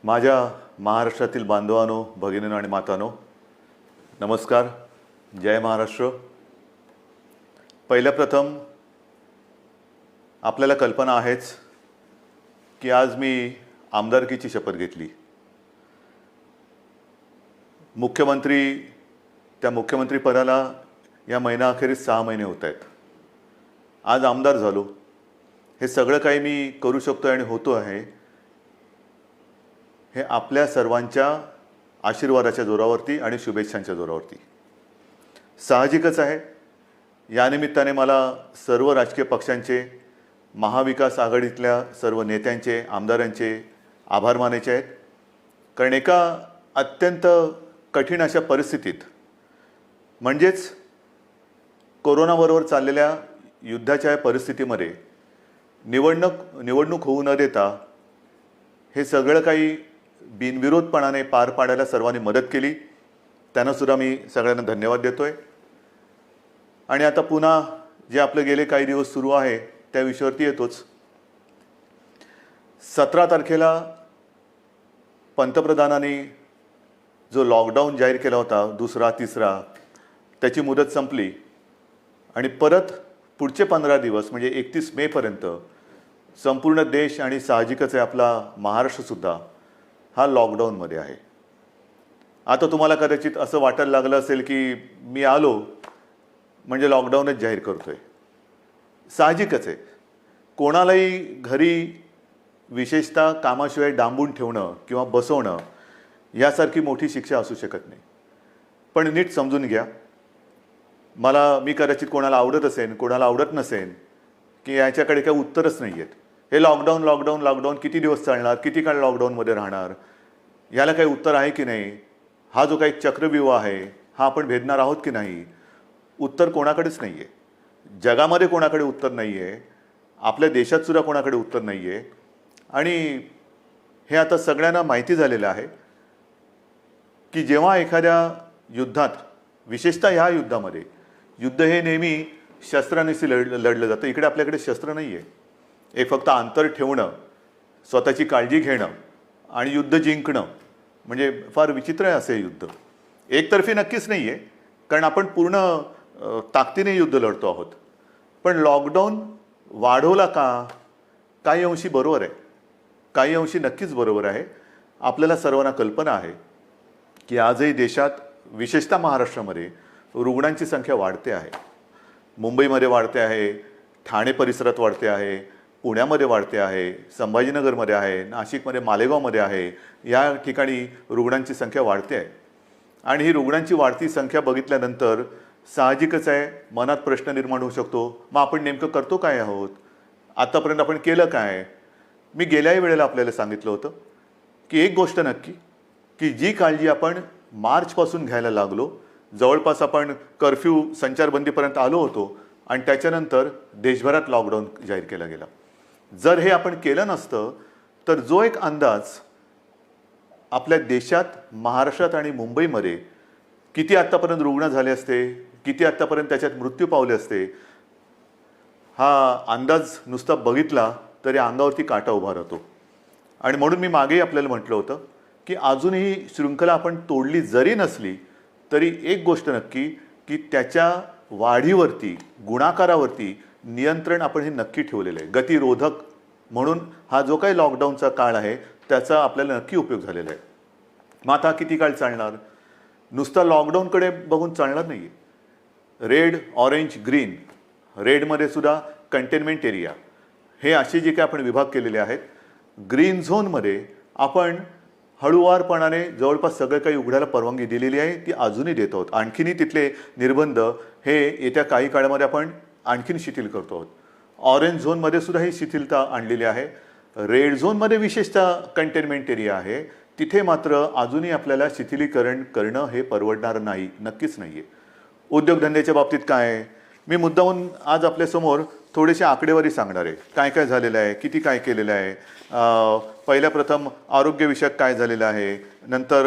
माझ्या महाराष्ट्रातील बांधवांनो, भगिनींनो आणि मातांनो, नमस्कार. जय महाराष्ट्र. पहिल्या प्रथम आपल्याला कल्पना आहेच की आज मी आमदारकीची शपथ घेतली. त्या मुख्यमंत्री पदाला या महिनाअखेरीस 6 महिने होत आहेत. आज आमदार झालो. हे सगळं काही मी करू शकतो आणि होतो आहे हे आपल्या सर्वांच्या आशीर्वादाच्या जोरावरती आणि शुभेच्छांच्या जोरावरती. साहजिकच आहे, या निमित्ताने मला सर्व राजकीय पक्षांचे, महाविकास आघाडीतल्या सर्व नेत्यांचे, आमदारांचे आभार मानायचे आहेत. कारण एका अत्यंत कठीण अशा परिस्थितीत, म्हणजेच कोरोनाबरोबर चाललेल्या युद्धाच्या परिस्थितीमध्ये निवडणूक होऊ न देता हे सगळं काही बिनविरोधपणाने पार पाडायला सर्वांनी मदत केली. त्यांना सुद्धा मी सगळ्यांना धन्यवाद देतोय. आणि आता पुन्हा जे आपले गेले काही दिवस सुरू आहे त्या विषयावरती येतोच. 17 तारखेला पंतप्रधानांनी जो लॉकडाऊन जाहीर केला होता, दुसरा तिसरा, त्याची मुदत संपली आणि परत पुढचे 15 दिवस म्हणजे 31 मेपर्यंत संपूर्ण देश आणि साहजिकच आहे आपला महाराष्ट्रसुद्धा हा लॉकडाऊनमध्ये आहे. आता तुम्हाला कदाचित असं वाटायला लागलं असेल की मी आलो म्हणजे लॉकडाऊनच जाहीर करतोय. साहजिकच आहे, कोणालाही घरी विशेषतः कामाशिवाय डांबून ठेवणं किंवा बसवणं यासारखी मोठी शिक्षा असू शकत नाही. पण नीट समजून घ्या, मी कदाचित कोणाला आवडत असेल, कोणाला आवडत नसेल, की याच्याकडे काही उत्तरच नाही आहेत. हे लॉकडाऊन किती दिवस चालणार, किती काळ लॉकडाऊनमध्ये राहणार, याला काही उत्तर आहे की नाही, हा जो काही चक्रव्यूह आहे हा आपण भेदणार आहोत की नाही, उत्तर कोणाकडेच नाही आहे. जगामध्ये कोणाकडे उत्तर नाही आहे, आपल्या देशातसुद्धा कोणाकडे उत्तर नाही आहे. आणि हे आता सगळ्यांना माहिती झालेलं आहे की जेव्हा एखाद्या युद्धात, विशेषतः ह्या युद्धामध्ये, युद्ध हे नेहमी शस्त्रांनीच लढलं जातं. इकडे आपल्याकडे शस्त्र नाही आहे. एक फक्त अंतर ठेवणं, स्वतःची काळजी घेणं आणि युद्ध जिंकणं, म्हणजे फार विचित्र आहे असे युद्ध. एकतर्फी नक्कीच नाही आहे, कारण आपण पूर्ण ताकदीने युद्ध लढतो आहोत. पण लॉकडाऊन वाढवला का? काही अंशी बरोबर आहे, काही अंशी नक्कीच बरोबर आहे. आपल्याला सर्वांना कल्पना आहे की आजही देशात, विशेषतः महाराष्ट्रामध्ये रुग्णांची संख्या वाढते आहे. मुंबईमध्ये वाढते आहे, ठाणे परिसरात वाढते आहे, पुण्यामध्ये वाढते आहे, संभाजीनगरमध्ये आहे, नाशिकमध्ये, मालेगावमध्ये आहे. या ठिकाणी रुग्णांची संख्या वाढते आहे. आणि ही रुग्णांची वाढती संख्या बघितल्यानंतर साहजिकच आहे मनात प्रश्न निर्माण होऊ शकतो, मग आपण नेमकं करतो काय आहोत, आतापर्यंत आपण केलं काय? मी गेल्याही वेळेला आपल्याला सांगितलं होतं की एक गोष्ट नक्की, की जी काळजी आपण मार्चपासून घ्यायला लागलो, जवळपास आपण कर्फ्यू, संचारबंदीपर्यंत आलो होतो आणि त्याच्यानंतर देशभरात लॉकडाऊन जाहीर केला गेला. जर हे आपण केलं नसतं तर जो एक अंदाज आपल्या देशात, महाराष्ट्रात आणि मुंबईमध्ये किती आत्तापर्यंत रुग्ण झाले असते, किती आत्तापर्यंत त्याच्यात मृत्यू पावले असते, हा अंदाज नुसता बघितला तरी अंगावरती काटा उभा राहतो. आणि म्हणून मी मागेही आपल्याला म्हटलं होतं की अजूनही शृंखला आपण तोडली जरी नसली तरी एक गोष्ट नक्की, की त्याच्या वाढीवरती, गुणाकारावरती नियंत्रण आपण हे नक्की ठेवलेलं आहे. गतिरोधक म्हणून हा जो काही लॉकडाऊनचा काळ आहे त्याचा आपल्याला नक्की उपयोग झालेला आहे. मग आता किती काळ चालणार? नुसता लॉकडाऊनकडे बघून चालणार नाही आहे. रेड, ऑरेंज, ग्रीन, रेडमध्ये सुद्धा कंटेनमेंट एरिया, हे असे जे काही आपण विभाग केलेले आहेत. ग्रीन झोनमध्ये आपण हळूवारपणाने जवळपास सगळं काही उघडायला परवानगी दिलेली आहे, ती अजूनही देत आहोत. आणखीनही तिथले निर्बंध हे येत्या काही काळामध्ये आपण आणखीन शिथिल करतो आहोत. ऑरेंज झोनमध्ये सुद्धा ही शिथिलता आणलेली आहे. रेड झोनमध्ये विशेषतः कंटेनमेंट एरिया आहे, तिथे मात्र अजूनही आपल्याला शिथिलीकरण करणं हे परवडणार नाही, नक्कीच नाही आहे. उद्योगधंद्याच्या बाबतीत काय आहे? मी मुद्दाहून आज आपल्यासमोर थोडेसे आकडेवारी सांगणार आहे. काय काय झालेलं आहे, किती काय केलेलं आहे. पहिल्या प्रथम आरोग्यविषयक काय झालेलं आहे, नंतर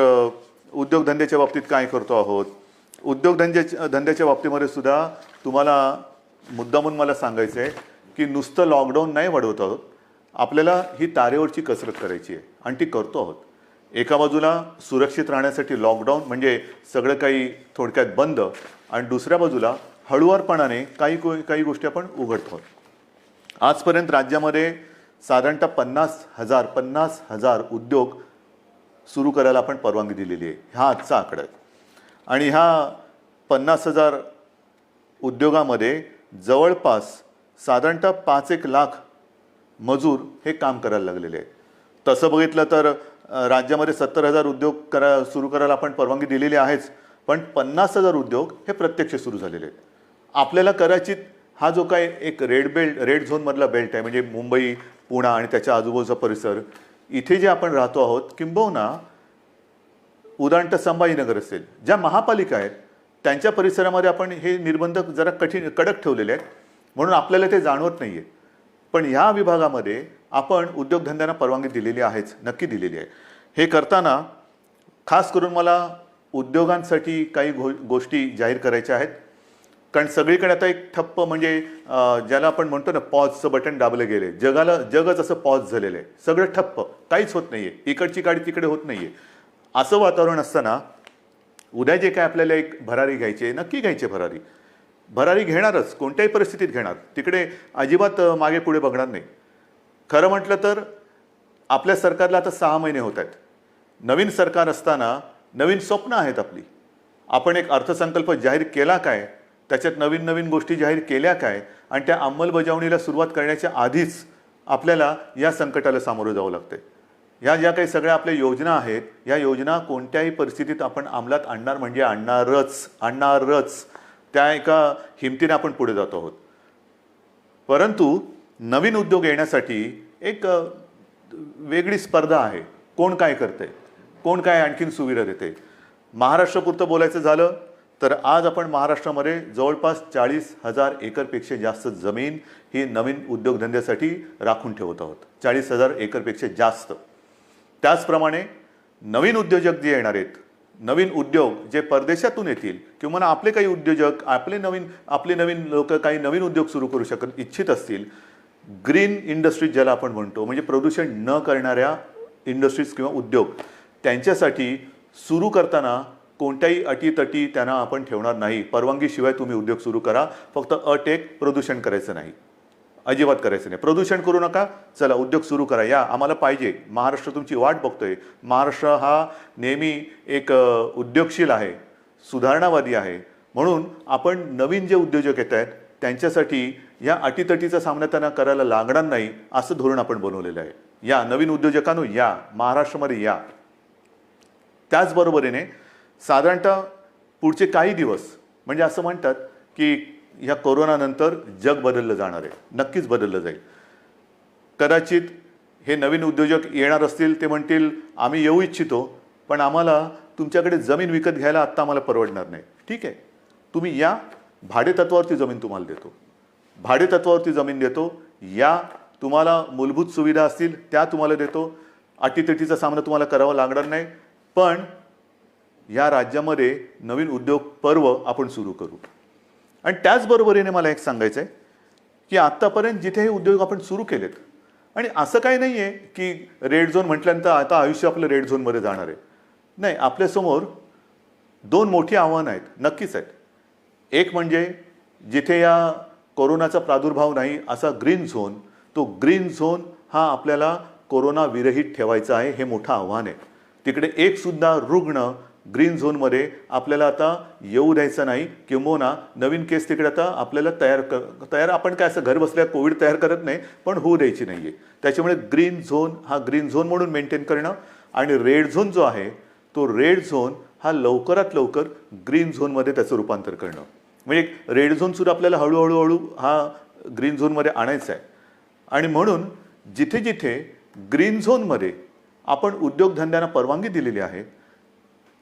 उद्योगधंद्याच्या बाबतीत काय करतो आहोत. उद्योगधंद्याच्या बाबतीमध्ये सुद्धा तुम्हाला मुद्दामून मला सांगायचं आहे की नुसतं लॉकडाऊन नाही वाढवत आहोत, आपल्याला ही तारेवरची कसरत करायची आहे आणि ती करतो आहोत. एका बाजूला सुरक्षित राहण्यासाठी लॉकडाऊन म्हणजे सगळं काही थोडक्यात बंद, आणि दुसऱ्या बाजूला हळुवारपणाने काही गोष्टी आपण उघडतो. आजपर्यंत राज्यामध्ये साधारणतः 50,000 उद्योग सुरू करायला आपण परवानगी दिलेली आहे. हा आजचा आकडा आहे. आणि ह्या 50,000 उद्योगामध्ये जवळपास साधारणतः 5-1 लाख मजूर हे काम करायला लागलेले आहेत. तसं बघितलं तर राज्यामध्ये 70,000 उद्योग सुरू करायला आपण परवानगी दिलेली आहेच, पण 50,000 उद्योग हे प्रत्यक्ष सुरू झालेले आहेत. आपल्याला कदाचित हा जो काय एक रेड झोनमधला बेल्ट आहे, म्हणजे मुंबई, पुणे आणि त्याच्या आजूबाजूचा परिसर, इथे जे आपण राहतो आहोत, किंबहुना उदाहरणतः संभाजीनगर असेल, ज्या महापालिका आहेत त्यांच्या परिसरामध्ये आपण हे निर्बंध जरा कडक ठेवलेले आहेत, म्हणून आपल्याला ते जाणवत नाही आहे. पण ह्या विभागामध्ये आपण उद्योगधंद्यांना परवानगी दिलेली आहेच, नक्की दिलेली आहे. हे करताना खास करून मला उद्योगांसाठी काही गोष्टी जाहीर करायच्या आहेत. कारण सगळीकडे आता एक ठप्प, म्हणजे ज्याला आपण म्हणतो ना, पॉजचं बटन दाबलं गेले, जगच असं पॉज झालेलं आहे, सगळं ठप्प, काहीच होत नाही आहे, इकडची गाडी तिकडे होत नाही आहे. असं वातावरण असताना उद्या जे काय आपल्याला एक भरारी घ्यायची आहे, नक्की घ्यायची भरारी घेणारच, कोणत्याही परिस्थितीत घेणार, तिकडे अजिबात मागे पुढे बघणार नाही. खरं म्हटलं तर आपल्या सरकारला आता 6 महिने होत आहेत. नवीन सरकार असताना नवीन स्वप्न आहेत आपली. आपण एक अर्थसंकल्प जाहीर केला काय, त्याच्यात नवीन गोष्टी जाहीर केल्या काय, आणि त्या अंमलबजावणीला सुरुवात करण्याच्या आधीच आपल्याला या संकटाला सामोरं जावं लागतं. ह्या ज्या काही सगळ्या आपल्या योजना आहेत, या योजना कोणत्याही परिस्थितीत आपण अंमलात आणणार म्हणजे आणणारच. त्या एका हिमतीने आपण पुढे जातो आहोत. परंतु नवीन उद्योग येण्यासाठी एक वेगळी स्पर्धा आहे. कोण काय करते, कोण काय आणखीन सुविधा देते. महाराष्ट्रापुरतं बोलायचं झालं तर आज आपण महाराष्ट्रामध्ये जवळपास 40,000 एकरपेक्षा जास्त जमीन ही नवीन उद्योगधंद्यासाठी राखून ठेवत आहोत. 40,000 एकरपेक्षा जास्त. त्याचप्रमाणे नवीन उद्योजक जे येणार आहेत, नवीन उद्योग जे परदेशातून येतील, किंवा आपले काही उद्योजक आपले नवीन लोक काही नवीन उद्योग सुरू करू इच्छित असतील, ग्रीन इंडस्ट्रीज ज्याला आपण म्हणतो, म्हणजे प्रदूषण न करणाऱ्या इंडस्ट्रीज किंवा उद्योग, त्यांच्यासाठी सुरू करताना कोणत्याही अटीतटी त्यांना आपण ठेवणार नाही. परवानगीशिवाय तुम्ही उद्योग सुरू करा, फक्त अट एक, प्रदूषण करायचं नाही, अजिबात करायचं नाही. प्रदूषण करू नका, चला उद्योग सुरू करा, या आम्हाला पाहिजे, महाराष्ट्र तुमची वाट बघतोय. महाराष्ट्र हा नेहमी एक उद्योगशील आहे, सुधारणावादी आहे, म्हणून आपण नवीन जे उद्योजक येत आहेत त्यांच्यासाठी या अटीतटीचा सामना त्यांना करायला लागणार नाही, असं धोरण आपण बनवलेलं आहे. या नवीन उद्योजकांनो, या महाराष्ट्रामध्ये या. त्याचबरोबरीने साधारणतः पुढचे काही दिवस, म्हणजे असं म्हणतात की ह्या कोरोनानंतर जग बदललं जाणार आहे, नक्कीच बदललं जाईल. कदाचित हे नवीन उद्योजक येणार असतील, ते म्हणतील आम्ही येऊ इच्छितो, पण आम्हाला तुमच्याकडे जमीन विकत घ्यायला आत्ता आम्हाला परवडणार नाही. ठीक आहे, तुम्ही या, भाडेतत्वावरती जमीन तुम्हाला देतो, भाडेतत्वावरती जमीन देतो, या, तुम्हाला मूलभूत सुविधा असतील त्या तुम्हाला देतो, अटीतटीचा सामना तुम्हाला करावा लागणार नाही. पण या राज्यामध्ये नवीन उद्योग पर्व आपण सुरू करू. आणि त्याचबरोबरीने मला एक सांगायचं आहे की आत्तापर्यंत जिथे हे उद्योग आपण सुरू केलेत, आणि असं काही नाही आहे की रेड झोन म्हटल्यानंतर आता आयुष्य आपलं रेड झोनमध्ये जाणार आहे, नाही. आपल्यासमोर 2 मोठी आव्हानं आहेत, नक्कीच आहेत. एक म्हणजे जिथे या कोरोनाचा प्रादुर्भाव नाही असा ग्रीन झोन, तो ग्रीन झोन हा आपल्याला कोरोना विरहित ठेवायचा आहे, हे मोठं आव्हान आहे. तिकडे एकसुद्धा रुग्ण ग्रीन झोनमध्ये आपल्याला आता येऊ द्यायचं नाही, किंबहुना नवीन केस तिकडे आता आपल्याला तयार आपण काय असं घर बसल्या कोविड तयार करत नाही, पण होऊ द्यायची नाही आहे. त्याच्यामुळे ग्रीन झोन हा ग्रीन झोन म्हणून मेंटेन करणं, आणि रेड झोन जो आहे तो रेड झोन हा लवकरात लवकर ग्रीन झोनमध्ये त्याचं रूपांतर करणं. म्हणजे रेड झोनसुद्धा आपल्याला हळूहळू हा ग्रीन झोनमध्ये आणायचा आहे. आणि म्हणून जिथे जिथे ग्रीन झोनमध्ये आपण उद्योगधंद्यांना परवानगी दिलेली आहे,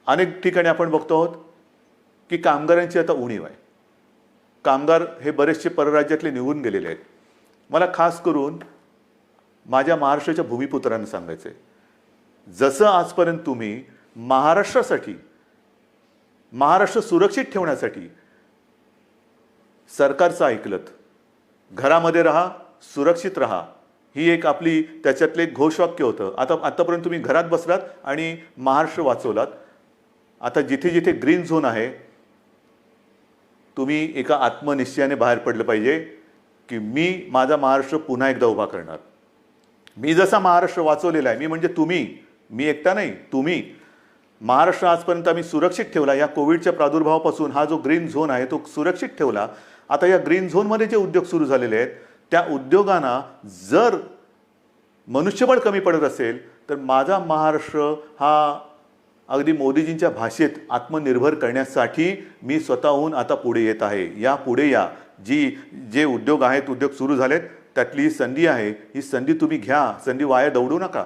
अनेक ठिकाणी आपण बघतो आहोत की कामगारांची आता उणीव आहे. कामगार हे बरेचसे परराज्यातले निघून गेलेले आहेत. मला खास करून माझ्या महाराष्ट्राच्या भूमिपुत्रांना सांगायचं आहे, जसं आजपर्यंत तुम्ही महाराष्ट्रासाठी, महाराष्ट्र सुरक्षित ठेवण्यासाठी सरकारचं ऐकलत, घरामध्ये राहा, सुरक्षित राहा, ही एक आपली त्याच्यातले एक घोषवाक्य होतं. आतापर्यंत तुम्ही घरात बसलात आणि महाराष्ट्र वाचवलात. आता जिथे जिथे ग्रीन झोन आहे, तुम्ही एका आत्मनिश्चयाने बाहेर पडलं पाहिजे की मी माझा महाराष्ट्र पुन्हा एकदा उभा करणार. मी जसा महाराष्ट्र वाचवलेला आहे, मी म्हणजे तुम्ही, मी एकटा नाही, तुम्ही. महाराष्ट्र आजपर्यंत आम्ही सुरक्षित ठेवला. या कोविडच्या प्रादुर्भावापासून हा जो ग्रीन झोन आहे तो सुरक्षित ठेवला. आता या ग्रीन झोनमध्ये जे उद्योग सुरू झालेले आहेत त्या उद्योगांना जर मनुष्यबळ कमी पडत असेल तर माझा महाराष्ट्र हा अगदी मोदीजींच्या भाषेत आत्मनिर्भर करण्यासाठी मी स्वतःहून आता पुढे येत आहे. या पुढे या. जे उद्योग आहेत, उद्योग सुरू झालेत, त्यातली ही संधी आहे. ही संधी तुम्ही घ्या. संधी वाया दवडू नका.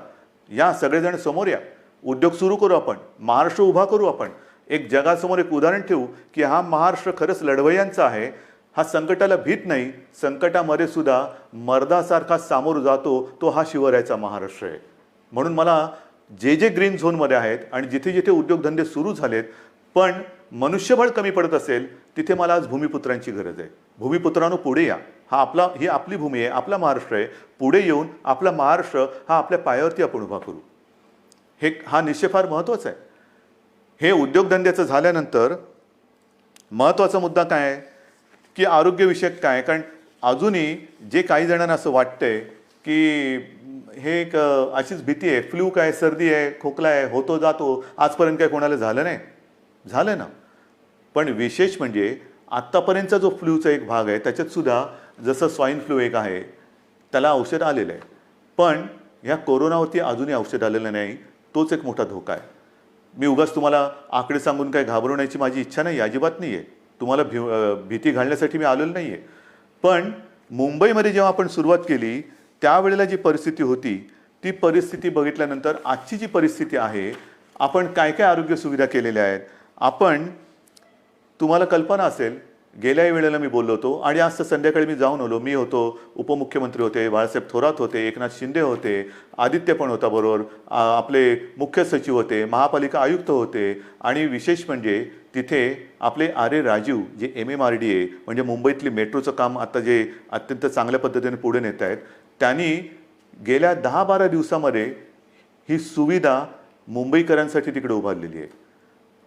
या सगळेजण समोर या. उद्योग सुरू करू आपण. महाराष्ट्र उभा करू आपण. एक जगासमोर एक उदाहरण ठेवू की हा महाराष्ट्र खरंच लढवय्यांचा आहे. हा संकटाला भीत नाही. संकटामध्ये सुद्धा मर्दासारखा सामोर जातो. तो हा शिवरायाचा महाराष्ट्र आहे. म्हणून मला जे ग्रीन झोनमध्ये आहेत आणि जिथे जिथे उद्योगधंदे सुरू झालेत पण मनुष्यबळ कमी पडत असेल तिथे मला आज भूमिपुत्रांची गरज आहे. भूमिपुत्रांनो पुढे या. ही आपली भूमी आहे, आपला महाराष्ट्र आहे. पुढे येऊन आपला महाराष्ट्र हा आपल्या पायावरती आपण उभा करू. हा निश्चय फार महत्त्वाचा आहे. हे उद्योगधंद्याचं झाल्यानंतर महत्त्वाचा मुद्दा काय आहे की आरोग्यविषयक काय. कारण अजूनही जे काही जणांना असं वाटतंय की हे एक अशीच भीती आहे, फ्लू काय, सर्दी आहे, खोकला आहे, होतो जातो, आजपर्यंत काय कोणाला झालं नाही. झालं ना. पण विशेष म्हणजे आत्तापर्यंतचा जो फ्लूचा एक भाग आहे त्याच्यात सुद्धा जसं स्वाईन फ्लू एक आहे त्याला औषध आलेलं आहे. पण ह्या कोरोनावरती अजूनही औषध आलेलं नाही. तोच एक मोठा धोका आहे. मी उगाच तुम्हाला आकडे सांगून काय घाबरवण्याची माझी इच्छा नाही, अजिबात नाही आहे. तुम्हाला भीती घालण्यासाठी मी आलेलो नाही आहे. पण मुंबईमध्ये जेव्हा आपण सुरुवात केली त्यावेळेला जी परिस्थिती होती ती परिस्थिती बघितल्यानंतर आजची जी परिस्थिती आहे, आपण काय काय आरोग्य सुविधा केलेल्या आहेत. आपण तुम्हाला कल्पना असेल गेल्याही वेळेला मी बोललो होतो आणि आज तर संध्याकाळी मी जाऊन आलो. मी होतो, उपमुख्यमंत्री होते, बाळासाहेब थोरात होते, एकनाथ शिंदे होते, आदित्य पण होता बरोबर, आपले मुख्य सचिव होते, महापालिका आयुक्त होते आणि विशेष म्हणजे तिथे आपले आर ए राजीव जे MMRDA म्हणजे मुंबईतली मेट्रोचं काम आता जे अत्यंत चांगल्या पद्धतीने पुढे नेत आहेत, त्यांनी गेल्या 10-12 दिवसामध्ये ही सुविधा मुंबईकरांसाठी तिकडे उभारलेली आहे.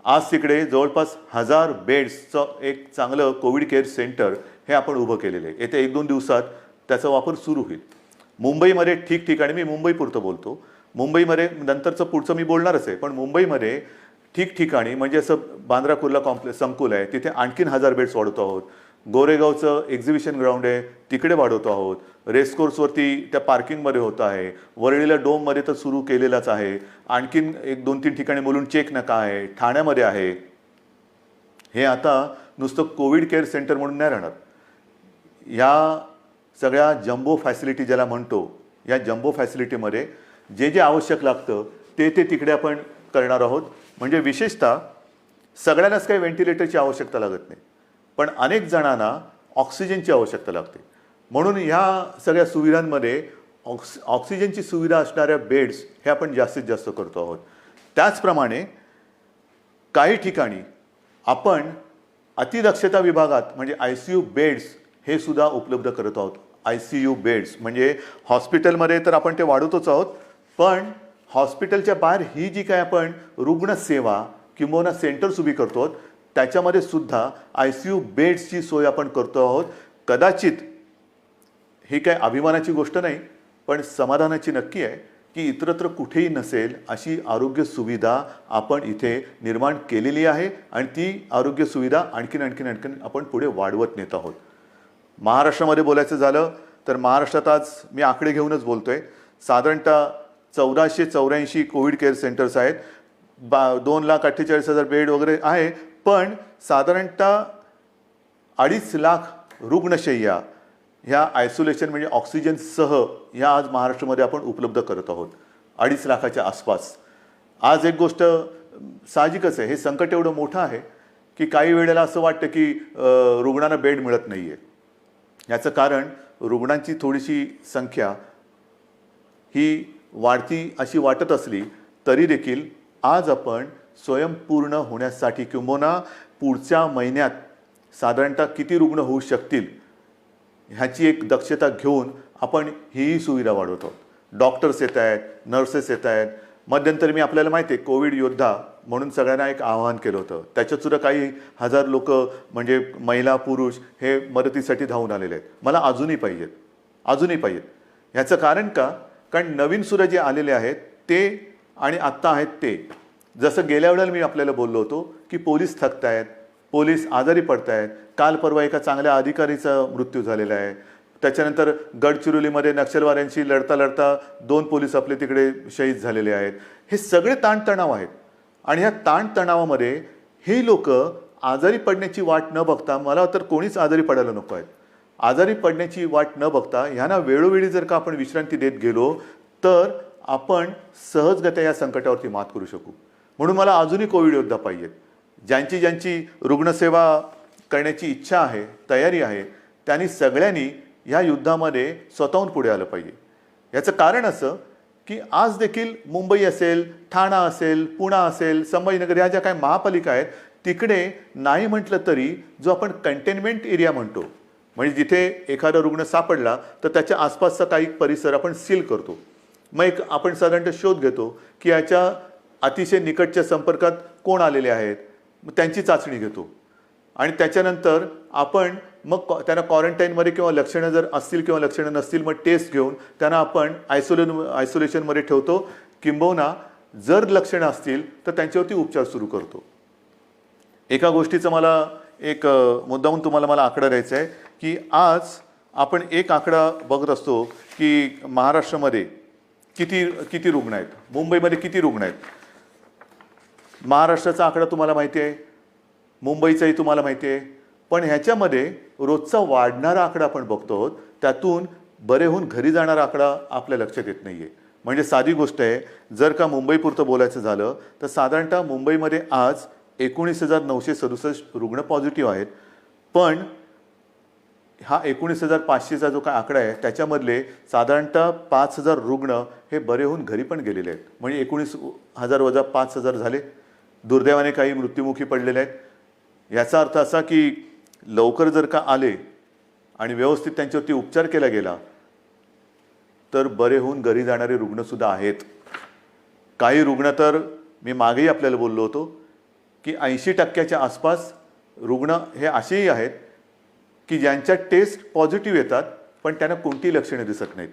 आज तिकडे जवळपास 1000 बेड्सचं एक चांगलं कोविड केअर सेंटर हे आपण उभं केलेलं आहे. येत्या 1-2 दिवसात त्याचा वापर सुरू होईल. मुंबईमध्ये ठिकठिकाणी, मी मुंबईपुरतं बोलतो, मुंबईमध्ये नंतरचं पुढचं मी बोलणारच आहे, पण मुंबईमध्ये ठिकठिकाणी म्हणजे असं बांद्रा कुर्ला कॉम्प्लेक्स संकुल आहे तिथे आणखीन 1000 बेड्स वाढवतो आहोत. गोरेगावचं एक्झिबिशन ग्राउंड आहे तिकडे वाढवतो आहोत. रेसकोर्सवरती त्या पार्किंगमध्ये होतं आहे. वरळीला डोममध्ये तर सुरू केलेलाच आहे. आणखीन 1-2-3 ठिकाणी मुलुंड चेक नका आहे, ठाण्यामध्ये आहे. हे आता नुसतं कोविड केअर सेंटर म्हणून नाही राहणार. या सगळ्या जम्बो फॅसिलिटी ज्याला म्हणतो, या जम्बो फॅसिलिटीमध्ये जे आवश्यक लागतं ते तिकडे आपण करणार आहोत. म्हणजे विशेषतः सगळ्यांनाच काही व्हेंटिलेटरची आवश्यकता लागत नाही, पण अनेक जणांना ऑक्सिजनची आवश्यकता लागते. म्हणून ह्या सगळ्या सुविधांमध्ये ऑक्सिजनची सुविधा असणाऱ्या बेड्स हे आपण जास्तीत जास्त करतो आहोत. त्याचप्रमाणे काही ठिकाणी आपण अतिदक्षता विभागात म्हणजे ICU बेड्स हे सुद्धा उपलब्ध करत आहोत. ICU बेड्स म्हणजे हॉस्पिटलमध्ये तर आपण ते वाढवतोच आहोत, पण हॉस्पिटलच्या बाहेर ही जी काय आपण रुग्णसेवा किंवा सेंटर्स उभी करतो आहोत त्याच्यामध्ये सुद्धा ICU बेड्सची सोय आपण करतो आहोत. कदाचित ही काय अभिमानाची गोष्ट नाही, पण समाधानाची नक्की आहे की इतरत्र कुठेही नसेल अशी आरोग्य सुविधा आपण इथे निर्माण केलेली आहे आणि ती आरोग्य सुविधा आणखीन आपण पुढे वाढवत नेत आहोत. महाराष्ट्रामध्ये बोलायचं झालं तर महाराष्ट्रात आज मी आकडे घेऊनच बोलतोय. साधारणतः 1484 कोविड केअर सेंटर्स आहेत. 2,48,000 बेड वगैरे आहे, पण साधारणतः 2.5 लाख रुग्णशय्या ह्या आयसोलेशन म्हणजे ऑक्सिजनसह ह्या आज महाराष्ट्रामध्ये आपण उपलब्ध करत आहोत. 2.5 लाखाच्या आसपास. आज एक गोष्ट साहजिकच आहे, हे संकट एवढं मोठं आहे की काही वेळेला असं वाटतं की रुग्णांना बेड मिळत नाही आहे. याचं कारण रुग्णांची थोडीशी संख्या ही वाढती अशी वाटत असली तरी देखील आज आपण स्वयंपूर्ण होण्यासाठी किंबहुना पुढच्या महिन्यात साधारणतः किती रुग्ण होऊ शकतील ह्याची एक दक्षता घेऊन आपण हीही सुविधा वाढवतो. डॉक्टर्स येत आहेत, नर्सेस येत आहेत. मध्यंतरी मी आपल्याला माहिती आहे कोविड योद्धा म्हणून सगळ्यांना एक आवाहन केलं होतं. त्याच्यात सुद्धा काही हजार लोक म्हणजे महिला पुरुष हे मदतीसाठी धावून आलेले आहेत. मला अजूनही पाहिजेत. ह्याचं कारण का? कारण नवीन सुद्धा जे आलेले आहेत ते आणि आत्ता आहेत ते, जसं गेल्या वेळेला मी आपल्याला बोललो होतो की पोलीस थकत आहेत, पोलीस आजारी पडत आहेत. काल परवा एका चांगल्या अधिकारीचा मृत्यू झालेला आहे. त्याच्यानंतर गडचिरोलीमध्ये नक्षलवाद्यांशी लढता 2 पोलीस आपले तिकडे शहीद झालेले आहेत. हे सगळे ताणतणाव आहेत आणि ह्या ताणतणावामध्ये हे लोक आजारी पडण्याची वाट न बघता, मला तर कोणीच आजारी पडायला नको आहेत, आजारी पडण्याची वाट न बघता ह्यांना वेळोवेळी जर का आपण विश्रांती देत गेलो तर आपण सहजगत्या या संकटावरती मात करू शकू. म्हणून मला अजूनही कोविड योद्धा पाहिजेत. ज्यांची रुग्णसेवा करण्याची इच्छा आहे, तयारी आहे, त्यांनी सगळ्यांनी ह्या युद्धामध्ये स्वतःहून पुढे आलं पाहिजे. याचं कारण असं की आज देखील मुंबई असेल, ठाणा असेल, पुणा असेल, संभाजीनगर ह्या ज्या काही महापालिका आहेत तिकडे नाही म्हटलं तरी जो आपण कंटेनमेंट एरिया म्हणतो, म्हणजे जिथे एखादा रुग्ण सापडला तर त्याच्या आसपासचा काही परिसर आपण सील करतो. मग एक आपण साधारणतः शोध घेतो की याच्या अतिशय निकटच्या संपर्कात कोण आलेले आहेत, मग त्यांची चाचणी घेतो आणि त्याच्यानंतर आपण मग त्यांना क्वारंटाईनमध्ये किंवा लक्षणं जर असतील किंवा लक्षणं नसतील मग टेस्ट घेऊन त्यांना आपण आयसोलेशनमध्ये ठेवतो. किंबहुना जर लक्षणं असतील तर त्यांच्यावरती उपचार सुरू करतो. एका गोष्टीचं मला एक मुद्दाहून तुम्हाला मला आकडा द्यायचा आहे की आज आपण एक आकडा बघत असतो की महाराष्ट्रामध्ये किती रुग्ण आहेत, मुंबईमध्ये किती रुग्ण आहेत. महाराष्ट्राचा आकडा तुम्हाला माहिती आहे, मुंबईचाही तुम्हाला माहिती आहे, पण ह्याच्यामध्ये रोजचा वाढणारा आकडा आपण बघतो, त्यातून बरे होऊन घरी जाणारा आकडा आपल्या लक्षात येत नाही आहे. म्हणजे साधी गोष्ट आहे, जर का मुंबईपुरतं बोलायचं झालं तर साधारणतः मुंबईमध्ये आज 19,967 रुग्ण पॉझिटिव्ह आहेत. पण हा 19,500चा जो काय आकडा आहे त्याच्यामधले साधारणतः 5,000 रुग्ण हे बरे होऊन घरी पण गेलेले आहेत. म्हणजे 19,000 वजा 5,000 झाले. दुर्दैवाने काही मृत्युमुखी पडलेले आहेत. याचा अर्थ असा की लवकर जर का आले आणि व्यवस्थित त्यांच्यावरती उपचार केला गेला तर बरे होऊन घरी जाणारे रुग्णसुद्धा आहेत. काही रुग्ण तर मी मागेही आपल्याला बोललो होतो की 80% आसपास रुग्ण हे असेही आहेत की ज्यांच्या टेस्ट पॉझिटिव्ह येतात पण त्यांना कोणतीही लक्षणे दिसत नाहीत.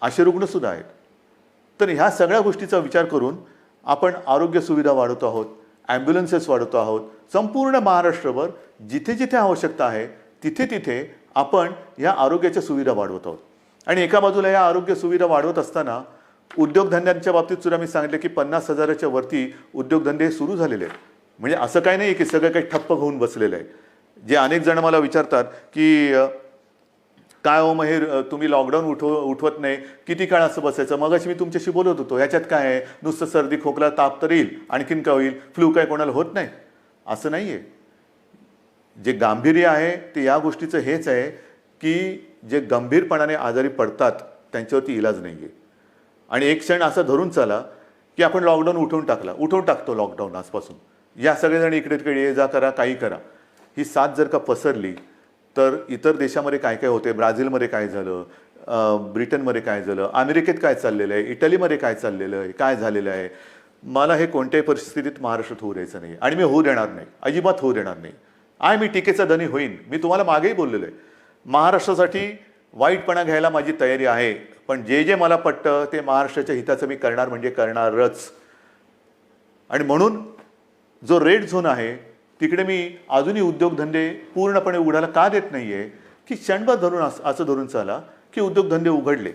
असे रुग्णसुद्धा आहेत. तर ह्या सगळ्या गोष्टीचा विचार करून आपण आरोग्य सुविधा वाढवतो आहोत, ॲम्ब्युलन्सेस वाढवतो आहोत. संपूर्ण महाराष्ट्रभर जिथे जिथे आवश्यकता आहे तिथे तिथे आपण ह्या आरोग्याच्या सुविधा वाढवत आहोत. आणि एका बाजूला या आरोग्य सुविधा वाढवत असताना उद्योगधंद्यांच्या बाबतीत सुद्धा मी सांगितलं की 50,000च्या वरती उद्योगधंदे सुरू झालेले आहेत. म्हणजे असं काही नाही की सगळं काही ठप्प होऊन बसलेलं आहे. जे अनेक जण मला विचारतात की काय हो मग हे तुम्ही लॉकडाऊन उठवत नाही, किती काळ असं बसायचं. मगाशी मी तुमच्याशी बोलत होतो, ह्याच्यात काय आहे, नुसतं सर्दी खोकला ताप तर येईल, आणखीन काय होईल, फ्लू काय कोणाला होत नाही, असं नाही आहे. जे गांभीर्य आहे ते या गोष्टीचं हेच आहे की जे गंभीरपणाने आजारी पडतात त्यांच्यावरती इलाज नाही आहे. आणि एक क्षण असा धरून चाला की आपण लॉकडाऊन उठवून टाकतो लॉकडाऊन आजपासून. या सगळेजण इकडे तिकडे ये जा करा, काही करा. ही साथ जर का पसरली तर इतर देशामध्ये काय काय होते, ब्राझीलमध्ये काय झालं, ब्रिटनमध्ये काय झालं, अमेरिकेत काय चाललेलं आहे, इटलीमध्ये काय चाललेलं आहे, काय झालेलं आहे. मला हे कोणत्याही परिस्थितीत महाराष्ट्रात होऊ द्यायचं नाही आणि मी होऊ देणार नाही, अजिबात होऊ देणार नाही. मी टीकेचा धनी होईन. मी तुम्हाला मागेही बोललेलं आहे, महाराष्ट्रासाठी वाईटपणा घ्यायला माझी तयारी आहे, पण जे जे मला पटतं ते महाराष्ट्राच्या हिताचं मी करणार म्हणजे करणारच. आणि म्हणून जो रेड झोन आहे तिकडे मी अजूनही उद्योगधंदे पूर्णपणे उघडायला का देत नाही आहे की क्षणभर धरून असं धरून चाला की उद्योगधंदे उघडले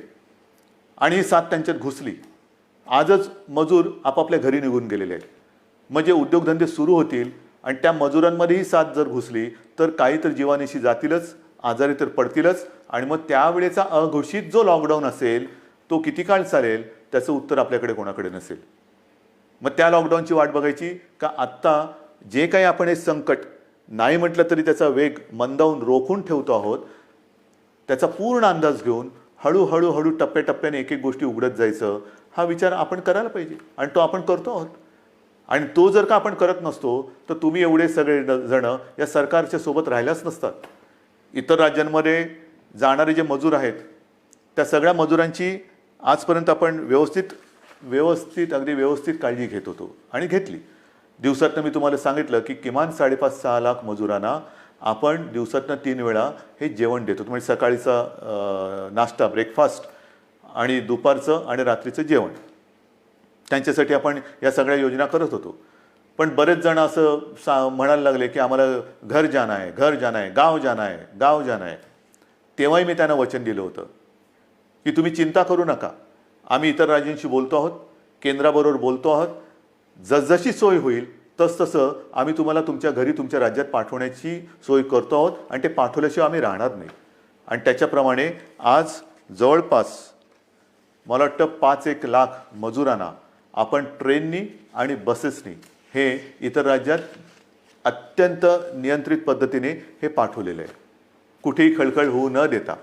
आणि ही साथ त्यांच्यात घुसली. आजच मजूर आपापल्या घरी निघून गेलेले आहेत. म्हणजे उद्योगधंदे सुरू होतील आणि त्या मजुरांमध्येही साथ जर घुसली तर काही तर जीवानिशी जातीलच, आजारी तर पडतीलच. आणि मग त्यावेळेचा अघोषित जो लॉकडाऊन असेल तो किती काळ चालेल त्याचं उत्तर आपल्याकडे कोणाकडे नसेल. मग त्या लॉकडाऊनची वाट बघायची का आत्ता जे काही आपण हे संकट नाही म्हटलं तरी त्याचा वेग मंदावून रोखून ठेवतो आहोत, त्याचा पूर्ण अंदाज घेऊन हळूहळू टप्प्याटप्प्याने एक एक गोष्टी उघडत जायचं, हा विचार आपण करायला पाहिजे आणि तो आपण करतो आहोत. आणि तो जर का आपण करत नसतो तर तुम्ही एवढे सगळे जण या सरकारच्या सोबत राहिल्याच नसतात. इतर राज्यांमध्ये जाणारे जे मजूर आहेत त्या सगळ्या मजुरांची आजपर्यंत आपण अगदी व्यवस्थित काळजी घेत होतो आणि घेतली. दिवसातनं मी तुम्हाला सांगितलं की किमान 5.5-6 लाख मजुरांना आपण दिवसातनं 3 वेळा हे जेवण देतो. म्हणजे सकाळीचा नाश्ता ब्रेकफास्ट आणि दुपारचं आणि रात्रीचं जेवण, त्यांच्यासाठी आपण या सगळ्या योजना करत होतो. पण बरेच जण असं म्हणायला लागले की आम्हाला घर जाना आहे, गाव जाना आहे. तेव्हाही मी त्यांना वचन दिलं होतं की तुम्ही चिंता करू नका, आम्ही इतर राज्यांशी बोलतो आहोत, केंद्राबरोबर बोलतो आहोत. जसजशी सोय होईल तसतसं आम्ही तुम्हाला तुमच्या घरी तुमच्या राज्यात पाठवण्याची सोय करतो आहोत आणि ते पाठवल्याशिवाय आम्ही राहणार नाही. आणि त्याच्याप्रमाणे आज जवळपास मला वाटतं 5-1 लाख मजुरांना आपण ट्रेननी आणि बसेसनी हे इतर राज्यात अत्यंत नियंत्रित पद्धतीने हे पाठवलेलं आहे, कुठेही खळखळ होऊ न देता.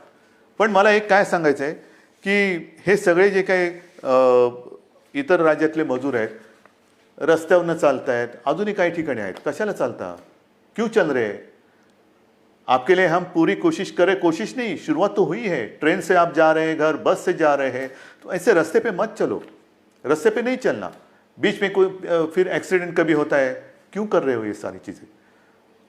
पण मला एक काय सांगायचं आहे की हे सगळे जे काही इतर राज्यातले मजूर आहेत, रस्त्यावरनं चालत आहेत, अजूनही काही ठिकाणी आहेत. कशाला चालता? क्यों चल रहे? आपके लिए हम पूरी कोशिश नहीं, शुरुआत तो हुई है. ट्रेन से आप जा रहे हैं घर, बस से जा रहे हैं, तो ऐसे रास्ते पे मत चलो, रास्ते पे नहीं चलना. बीच में कोई फिर एक्सीडेंट कभी होता है, क्यों कर रहे हो ये सारी चीज़ें?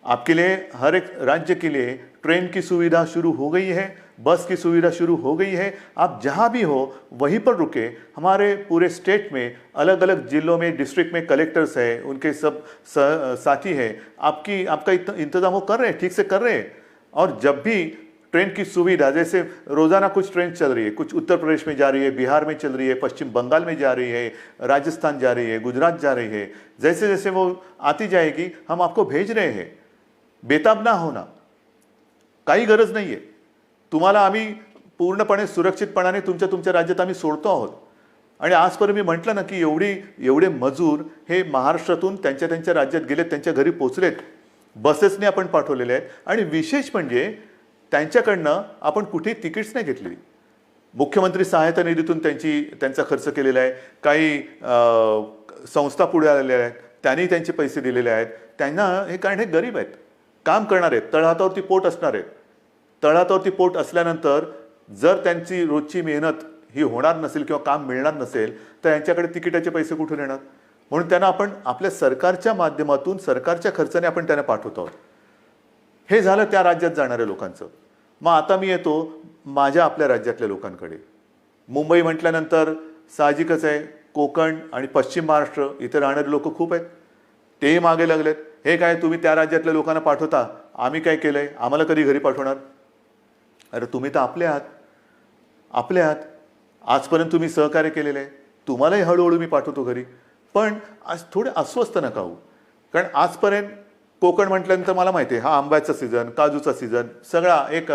आपके लिए हर एक राज्य के लिए ट्रेन की सुविधा शुरू हो गई है, बस की सुविधा शुरू हो गई है. आप जहाँ भी हो वहीं पर रुके. हमारे पूरे स्टेट में अलग अलग जिलों में, डिस्ट्रिक्ट में कलेक्टर्स हैं, उनके सब साथी हैं, आपका इंतज़ाम वो कर रहे हैं, ठीक से कर रहे हैं. और जब भी ट्रेन की सुविधा, जैसे रोज़ाना कुछ ट्रेन चल रही है, कुछ उत्तर प्रदेश में जा रही है, बिहार में चल रही है, पश्चिम बंगाल में जा रही है, राजस्थान जा रही है, गुजरात जा रही है, जैसे जैसे वो आती जाएगी हम आपको भेज रहे हैं. बेताब ना होना, काही गरज नाही आहे. तुम्हाला आम्ही पूर्णपणे सुरक्षितपणाने तुमच्या राज्यात आम्ही सोडतो आहोत. आणि आजपर्यंत मी म्हटलं ना की एवढे मजूर हे महाराष्ट्रातून त्यांच्या राज्यात गेलेत, त्यांच्या घरी पोचलेत, बसेसने आपण पाठवलेले आहेत. आणि विशेष म्हणजे त्यांच्याकडनं आपण कुठेही तिकीट्स नाही घेतलेली. मुख्यमंत्री सहायता निधीतून त्यांचा खर्च केलेला आहे. काही संस्था पुढे आलेल्या आहेत, त्यांनी त्यांचे पैसे दिलेले आहेत. त्यांना हे, कारण हे गरीब आहेत, काम करणार आहेत, तळहातावरती पोट असणार आहेत. तळहातावरती पोट असल्यानंतर जर त्यांची रोजची मेहनत ही होणार नसेल किंवा काम मिळणार नसेल तर यांच्याकडे तिकिटाचे पैसे कुठून येणार? म्हणून त्यांना आपण आपल्या सरकारच्या माध्यमातून, सरकारच्या खर्चाने आपण त्यांना पाठवतो आहोत. हे झालं त्या राज्यात जाणाऱ्या लोकांचं. मग आता मी येतो माझ्या आपल्या राज्यातल्या लोकांकडे. मुंबई म्हटल्यानंतर साहजिकच आहे, कोकण आणि पश्चिम महाराष्ट्र इथे राहणारे लोक खूप आहेत. तेही मागे लागलेत. हे काय तुम्ही त्या राज्यातल्या लोकांना पाठवता, आम्ही काय केलंय, आम्हाला कधी घरी पाठवणार? अरे तुम्ही तर आपले आहात. आजपर्यंत तुम्ही सहकार्य केलेलं आहे, तुम्हालाही हळूहळू मी पाठवतो घरी. पण आज थोडे अस्वस्थ नका होऊ. कारण आजपर्यंत कोकण म्हटल्यानंतर मला माहिती आहे, हा आंब्याचा सीझन, काजूचा सीझन, सगळा एक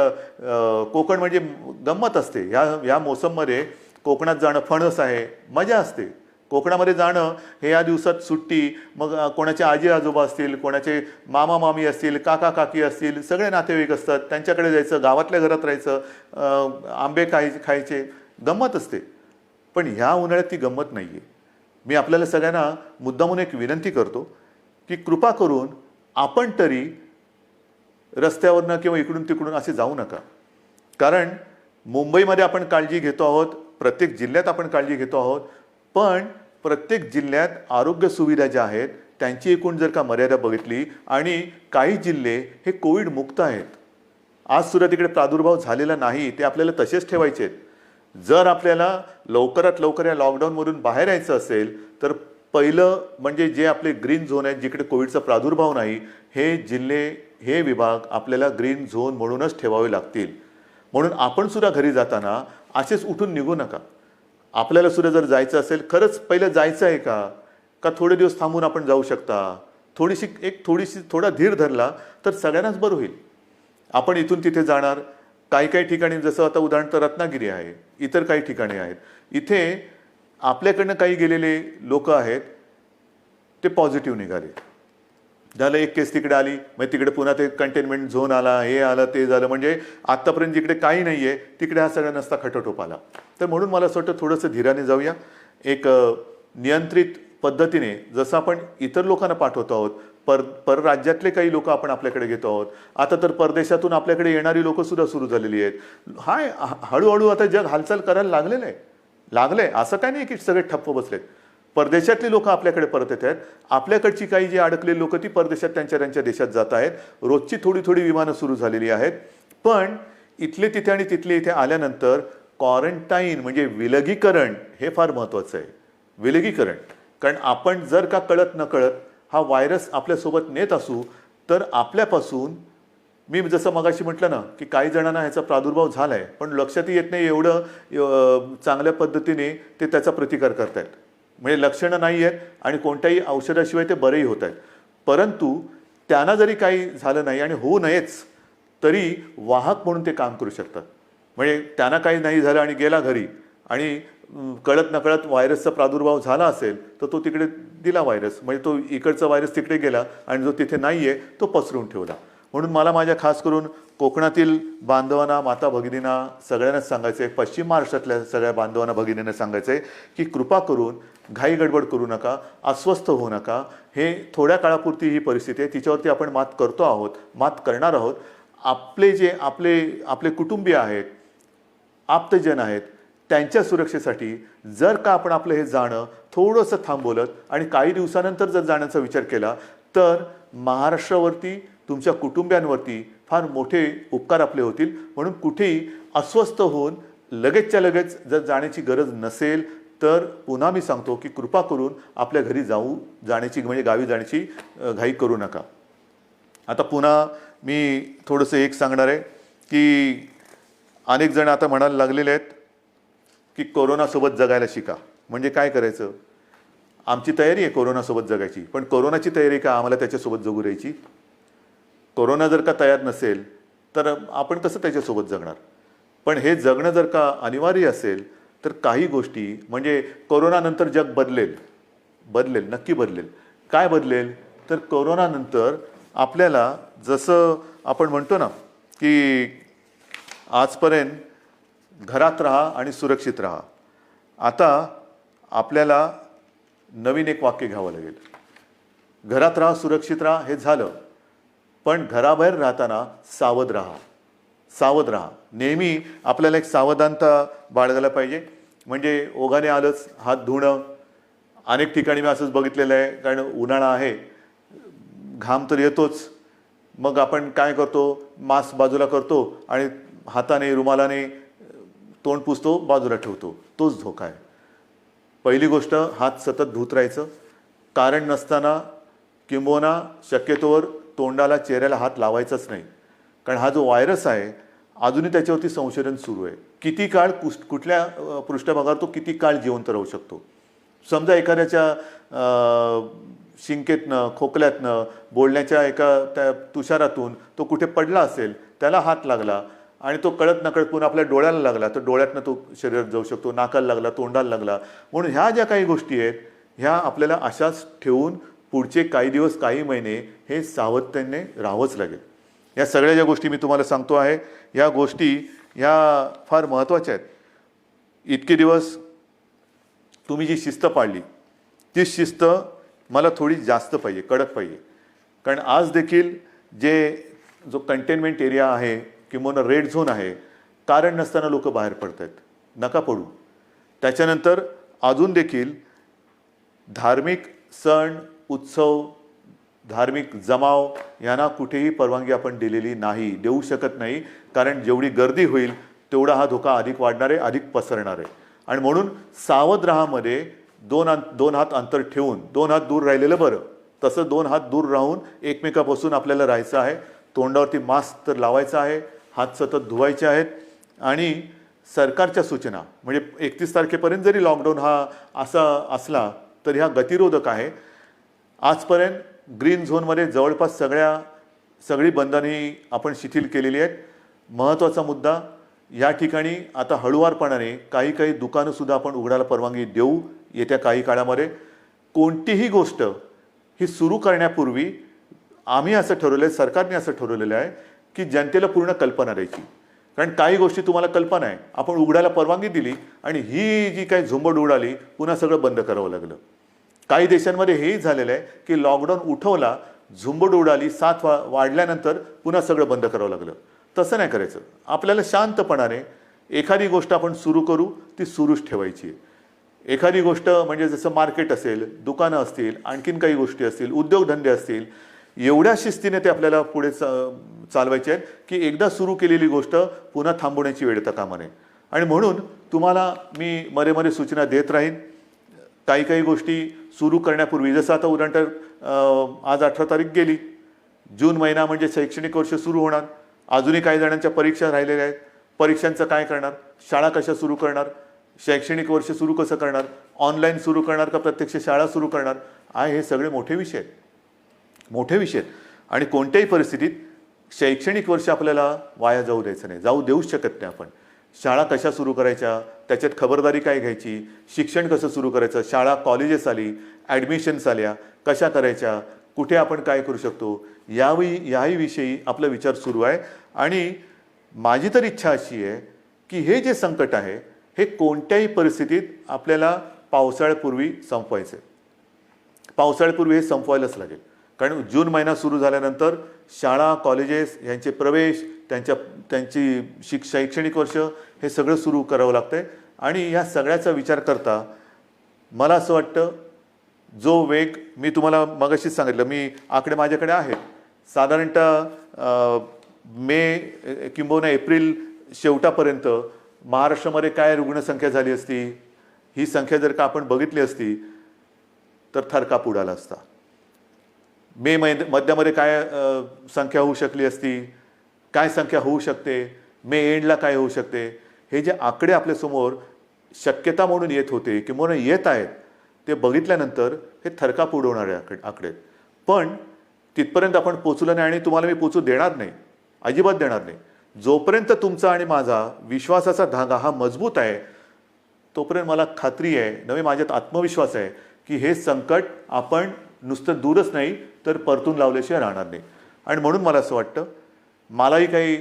कोकण म्हणजे गंमत असते. ह्या मोसममध्ये कोकणात जाणं, फणस आहे, मजा असते. कोकणामध्ये जाणं हे या दिवसात सुट्टी, मग कोणाचे आजी आजोबा असतील, कोणाचे मामा मामी असतील, काका काकी असतील, सगळे नातेवाईक असतात, त्यांच्याकडे जायचं, गावातल्या घरात राहायचं, आंबे खायचे, गंमत असते. पण ह्या उन्हाळ्यात ती गंमत नाही आहे. मी आपल्याला सगळ्यांना मुद्दामून एक विनंती करतो की कृपा करून आपण तरी रस्त्यावरनं किंवा इकडून तिकडून असे जाऊ नका. कारण मुंबईमध्ये आपण काळजी घेतो आहोत, प्रत्येक जिल्ह्यात आपण काळजी घेतो आहोत, पण प्रत्येक जिल्ह्यात आरोग्य सुविधा ज्या आहेत त्यांची एकूण जर का मर्यादा बघितली, आणि काही जिल्हे हे कोविड मुक्त आहेत, आज सुद्धा तिकडे प्रादुर्भाव झालेला नाही, ते आपल्याला तसेच ठेवायचे आहेत. जर आपल्याला लवकरात लवकर या लॉकडाऊनमधून बाहेर यायचं असेल तर पहिलं म्हणजे जे आपले ग्रीन झोन आहेत, जिकडे कोविडचा प्रादुर्भाव नाही, हे जिल्हे, हे विभाग आपल्याला ग्रीन झोन म्हणूनच ठेवावे लागतील. म्हणून आपण सुद्धा घरी जाताना असेच उठून निघू नका. आपल्याला सुद्धा जर जायचं असेल, खरंच पहिलं जायचं आहे का थोडे दिवस थांबून आपण जाऊ शकता, थोडा धीर धरला तर सगळ्यांनाच बरं होईल. आपण इथून तिथे जाणार, काही ठिकाणी जसं आता उदाहरणार्थ रत्नागिरी आहे, इतर काही ठिकाणे आहेत, इथे आपल्याकडनं काही गेलेले लोक आहेत, ते पॉझिटिव्ह निघाले. झालं, एक केस तिकडे आली, मग तिकडे पुन्हा ते कंटेनमेंट झोन आला, हे आलं, ते झालं. म्हणजे आत्तापर्यंत जिकडे काही नाही आहे तिकडे हा सगळा नसता खटोटोप आला. तर म्हणून मला असं वाटतं थोडंसं धीराने जाऊया. एक नियंत्रित पद्धतीने जसं आपण इतर लोकांना पाठवतो आहोत परराज्यातले काही लोक आपण आपल्याकडे घेतो आहोत. आता तर परदेशातून आपल्याकडे येणारी लोक सुद्धा सुरू झालेली आहेत. हळूहळू आता जग हालचाल करायला लागलंय. असं काय नाही की सगळे ठप्प बसलेत. परदेशातली लोक आपल्याकडे परत येत आहेत. आपल्याकडची काही जी अडकलेली लोक ती परदेशात त्यांच्या देशात जात आहेत. रोजची थोडी विमानं सुरू झालेली आहेत. पण इथले तिथे आणि तिथले इथे आल्यानंतर क्वारंटाईन म्हणजे विलगीकरण हे फार महत्त्वाचं आहे. विलगीकरण, कारण आपण जर का कळत नकळत हा व्हायरस आपल्यासोबत नेत असू तर आपल्यापासून, मी जसं मगाशी म्हटलं ना की काही जणांना ह्याचा प्रादुर्भाव झाला आहे पण लक्षातही येत नाही एवढं चांगल्या पद्धतीने ते त्याचा प्रतिकार करतायत. म्हणजे लक्षणं नाही आहेत आणि कोणत्याही औषधाशिवाय ते बरेही होत आहेत. परंतु त्यांना जरी काही झालं नाही आणि होऊ नयेच तरी वाहक म्हणून ते काम करू शकतात. म्हणजे त्यांना काही नाही झालं आणि गेला घरी आणि कळत नकळत व्हायरसचा प्रादुर्भाव झाला असेल तर तो तिकडे दिला व्हायरस, म्हणजे तो इकडचा व्हायरस तिकडे गेला आणि जो तिथे नाही आहे तो पसरून ठेवला. म्हणून मला माझ्या खास करून कोकणातील बांधवांना, माता भगिनींना सगळ्यांनाच सांगायचं आहे, पश्चिम महाराष्ट्रातल्या सगळ्या बांधवांना भगिनींना सांगायचं आहे की कृपा करून घाई गडबड करू नका, अस्वस्थ होऊ नका. हे थोड्या काळापुरती ही परिस्थिती आहे, तिच्यावरती आपण मात करणार आहोत. आपले कुटुंबीय आहेत, आप्तजन आहेत, त्यांच्या सुरक्षेसाठी जर का आपण आपलं हे जाणं थोडंसं थांबवलं आणि काही दिवसानंतर जर जाण्याचा विचार केला तर महाराष्ट्रावरती, तुमच्या कुटुंबियांवरती फार मोठे उपकार आपले होतील. म्हणून कुठेही अस्वस्थ होऊन लगेचच्या लगेच जर जाण्याची गरज नसेल तर पुन्हा मी सांगतो की कृपा करून आपल्या घरी जाण्याची म्हणजे गावी जाण्याची घाई करू नका. आता पुन्हा मी थोडंसं एक सांगणार आहे की अनेक जण आता म्हणायला लागलेले आहेत की कोरोनासोबत जगायला शिका. म्हणजे काय करायचं? आमची तयारी आहे कोरोनासोबत जगायची, पण कोरोनाची तयारी का आम्हाला त्याच्यासोबत जगू द्यायची? कोरोना जर का तयार नसेल तर आपण कसं त्याच्यासोबत जगणार? पण हे जगणं जर का अनिवार्य असेल तर काही गोष्टी, म्हणजे कोरोनानंतर जग बदलेल, नक्की बदलेल. काय बदलेल? तर कोरोनानंतर आपल्याला जसं आपण म्हणतो ना की आजपर्यंत घरात राहा आणि सुरक्षित राहा, आता आपल्याला नवीन एक वाक्य घ्यावं लागेल. घरात राहा, सुरक्षित राहा हे झालं, पण घराबाहेर राहताना सावध राहा. नेहमी आपल्याला एक सावधानता बाळगायला पाहिजे. म्हणजे ओघाने आलंच हात धुणं. अनेक ठिकाणी मी असंच बघितलेलं आहे, कारण उन्हाळा आहे, घाम तर येतोच, मग आपण काय करतो, मास्क बाजूला करतो आणि हाताने रुमालाने तोंड पुसतो, बाजूला ठेवतो. तोच धोका आहे. पहिली गोष्ट, हात सतत धुत राहायचं. कारण नसताना किंबहुना शक्यतोवर तोंडाला, चेहऱ्याला हात लावायचाच नाही. कारण हा जो व्हायरस आहे अजूनही त्याच्यावरती संशोधन सुरू आहे. किती काळ कुठल्या पृष्ठभागावर तो किती काळ जिवंत राहू शकतो. समजा एखाद्याच्या शिंकेतनं, खोकल्यातनं, बोलण्याच्या त्या तुषारातून तो कुठे पडला असेल, त्याला हात लागला आणि तो कळत नकळत पुन्हा आपल्या डोळ्याला लागला तर डोळ्यातनं तो शरीरात जाऊ शकतो, नाकाला लागला, तोंडाला लागला. म्हणून ह्या ज्या काही गोष्टी आहेत ह्या आपल्याला अशाच ठेवून पुढचे काही दिवस, काही महिने हे सावधतेने राहावंच लागेल. या सगळ्या ज्या गोष्टी मी तुम्हाला सांगतो आहे, या गोष्टी ह्या फार महत्त्वाच्या आहेत. इतके दिवस तुम्ही जी शिस्त पाळली ती शिस्त मला थोडी जास्त पाहिजे, कडक पाहिजे. कारण आज देखील जो कंटेनमेंट एरिया आहे किंवा रेड झोन आहे, कारण नसताना लोक बाहेर पडत आहेत. नका पडू. त्याच्यानंतर अजून देखील धार्मिक सण, उत्सव, धार्मिक जमाव यांना कुठेही परवानगी आपण दिलेली नाही, देऊ शकत नाही. कारण जेवढी गर्दी होईल तेवढा हा धोका अधिक वाढणार आहे, अधिक पसरणार आहे. आणि म्हणून सावध राहामध्ये दोन हात अंतर ठेवून, 2 हात दूर राहिलेलं बरं. तसं 2 हात दूर राहून एकमेकापासून आपल्याला राहायचं आहे. तोंडावरती मास्क तर लावायचा आहे, हात सतत धुवायचे आहेत. आणि सरकारच्या सूचना, म्हणजे 31 तारखेपर्यंत जरी लॉकडाऊन हा असा असला तर ह्या गतिरोधक आहे. आजपर्यंत ग्रीन झोनमध्ये जवळपास सगळी बंधने आपण शिथिल केलेली आहेत. महत्त्वाचा मुद्दा, या ठिकाणी आता हळुवारपणाने काही दुकानंसुद्धा आपण उघडायला परवानगी देऊ येत्या काही काळामध्ये. कोणतीही गोष्ट ही सुरू करण्यापूर्वी आम्ही असं ठरवलं आहे, सरकारने असं ठरवलेलं आहे की जनतेला पूर्ण कल्पना द्यायची. कारण काही गोष्टी तुम्हाला कल्पना आहे, आपण उघडायला परवानगी दिली आणि ही जी काही झुंबड उडाली पुन्हा सगळं बंद करावं लागलं. काही देशांमध्ये हेही झालेलं आहे की लॉकडाऊन उठवला झुंबड उडाली, साथ वाढल्यानंतर पुन्हा सगळं बंद करावं लागलं. तसं नाही करायचं. आपल्याला शांतपणाने एखादी गोष्ट आपण सुरू करू, ती सुरूच ठेवायची. एखादी गोष्ट म्हणजे जसं मार्केट असेल, दुकानं असतील, आणखीन काही गोष्टी असतील, उद्योगधंदे असतील, एवढ्या शिस्तीने ते आपल्याला पुढे चालवायचे आहेत की एकदा सुरू केलेली गोष्ट पुन्हा थांबवण्याची वेळ येता कामा नये. आणि म्हणून तुम्हाला मी मध्ये मध्ये सूचना देत राहीन. काही काही गोष्टी सुरू करण्यापूर्वी, जसं आता उदाहरणार्थ आज 18 तारीख गेली, जून महिना म्हणजे शैक्षणिक वर्ष सुरू होणार. अजूनही काही जणांच्या परीक्षा राहिलेल्या आहेत. परीक्षांचं काय करणार, शाळा कशा सुरू करणार, शैक्षणिक वर्ष सुरू कसं करणार, ऑनलाईन सुरू करणार का प्रत्यक्ष शाळा सुरू करणार, हे सगळे मोठे विषय आहेत. मोठे विषय आहेत. आणि कोणत्याही परिस्थितीत शैक्षणिक वर्ष आपल्याला वाया जाऊ द्यायचं नाही, जाऊ देऊच शकत नाही आपण. शाळा कशा सुरू करायच्या, त्याच्यात खबरदारी काय घ्यायची, शिक्षण कसं सुरू करायचं, शाळा कॉलेजेस आली, ॲडमिशन्स आल्या, कशा करायच्या, कुठे आपण काय करू शकतो, याही विषयी आपला विचार सुरू आहे. आणि माझी तर इच्छा अशी आहे की हे जे संकट आहे हे कोणत्याही परिस्थितीत आपल्याला पावसाळ्यापूर्वी संपवायचं आहे. पावसाळ्यापूर्वी हे संपवायलाच लागेल. कारण जून महिना सुरू झाल्यानंतर शाळा कॉलेजेस यांचे प्रवेश, त्यांची शैक्षणिक वर्ष हे सगळं सुरू करावं लागतं आहे. आणि ह्या सगळ्याचा विचार करता मला असं वाटतं, जो वेग मी तुम्हाला मगाशीच सांगितलं, मी आकडे माझ्याकडे आहेत, साधारणतः मे किंबहुना एप्रिल शेवटापर्यंत महाराष्ट्रामध्ये काय रुग्णसंख्या झाली असती, ही संख्या जर का आपण बघितली असती तर थरकाप उडाला असता. मे मध्यामध्ये काय संख्या होऊ शकली असती, काय संख्या होऊ शकते, मे एंडला काय होऊ शकते, हे जे आकडे आपल्यासमोर शक्यता म्हणून येत होते किंवा येत आहेत, ते बघितल्यानंतर हे थरकाप उडवणारे आकडे. पण तिथपर्यंत आपण पोचलो नाही आणि तुम्हाला मी पोचू देणार नाही, अजिबात देणार नाही. जोपर्यंत तुमचा आणि माझा विश्वासाचा धागा हा मजबूत आहे तोपर्यंत मला खात्री आहे, नवे माझ्यात आत्मविश्वास आहे की हे संकट आपण नुसतं दूरच नाही तर परतून लावल्याशिवाय राहणार नाही. आणि म्हणून मला असं वाटतं, मलाही काही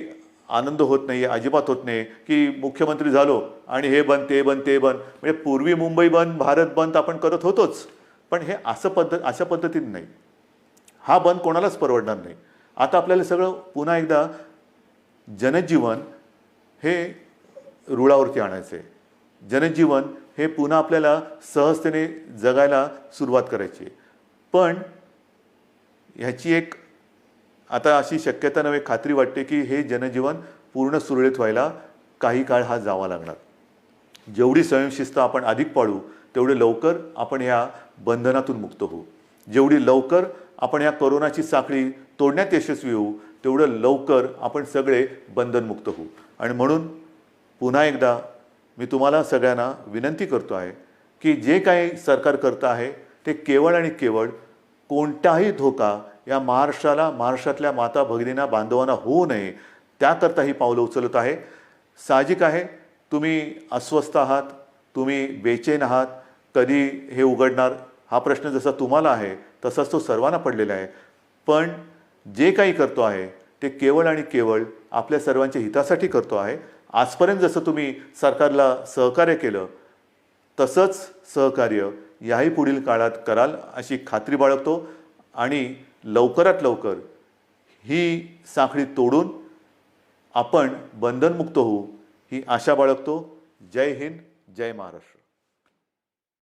आनंद होत नाही आहे, अजिबात होत नाही की मुख्यमंत्री झालो आणि हे बंद ते बंद ते बंद. म्हणजे पूर्वी मुंबई बंद, भारत बंद आपण करत होतोच, पण हे अशा पद्धतीने नाही. हा बंद कोणालाच परवडणार नाही. आता आपल्याला सगळं पुन्हा एकदा जनजीवन हे रुळावरती आणायचं आहे. जनजीवन हे पुन्हा आपल्याला सहजतेने जगायला सुरुवात करायची आहे. पण ह्याची एक आता अशी शक्यता नव्हे, खात्री वाटते की हे जनजीवन पूर्ण सुरळीत व्हायला काही काळ हा जावा लागणार. जेवढी स्वयंशिस्त आपण अधिक पाळू तेवढे लवकर आपण ह्या बंधनातून मुक्त होऊ. जेवढी लवकर आपण ह्या कोरोनाची साखळी तोडण्यात यशस्वी होऊ तेवढं लवकर आपण सगळे बंधनमुक्त होऊ. आणि म्हणून पुन्हा एकदा मी तुम्हाला सगळ्यांना विनंती करतो आहे की जे काही सरकार करतं आहे ते केवळ आणि केवळ कोणताही धोका या महाराष्ट्राला, महाराष्ट्रातल्या माता भगिनींना, बांधवांना होऊ नये त्याकरता ही पावलं उचलत आहे. साहजिक आहे, तुम्ही अस्वस्थ आहात, तुम्ही बेचैन आहात, कधी हे उघडणार हा प्रश्न जसा तुम्हाला आहे तसाच तो सर्वांना पडलेला आहे. पण जे काही करतो आहे ते केवळ आणि केवळ आपल्या सर्वांच्या हितासाठी करतो आहे. आजपर्यंत जसं तुम्ही सरकारला सहकार्य केलं तसंच सहकार्य याही पुढील काळात कराल अशी खात्री बाळगतो. आणि लवकरात लवकर ही साखळी तोडून आपण बंधनमुक्त होऊ ही आशा बाळगतो. जय हिंद, जय महाराष्ट्र.